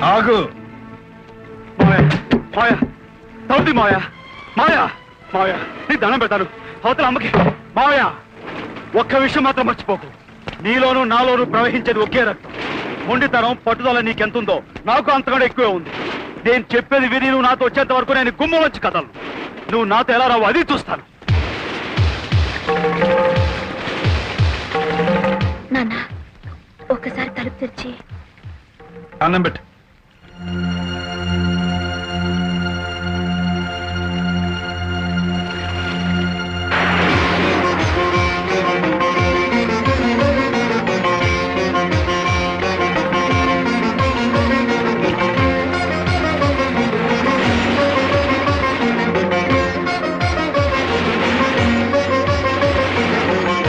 ఆగు. మాయా తౌది మాయా మాయా మాయా నీ దండం పెడతాను. అవతల అమ్మకి. మాయా ఒక్క విషయం మాత్రం మర్చిపోకు. నీలోనూ నాలోనూ ప్రవహించేది ఒకే రక్తం. మొండితనం పట్టుదల నీకెంతుందో నాకు అంతకంటే ఎక్కువే ఉంది. నేను చెప్పేది విని నువ్వు నాతో వచ్చేంత వరకు నేను గుమ్మం వచ్చి కదలు. నువ్వు నాతో ఎలా రావు అది చూస్తాను. నాన్న ఒక్కసారి తలుపు తెరిచి అన్నం పెట్టు.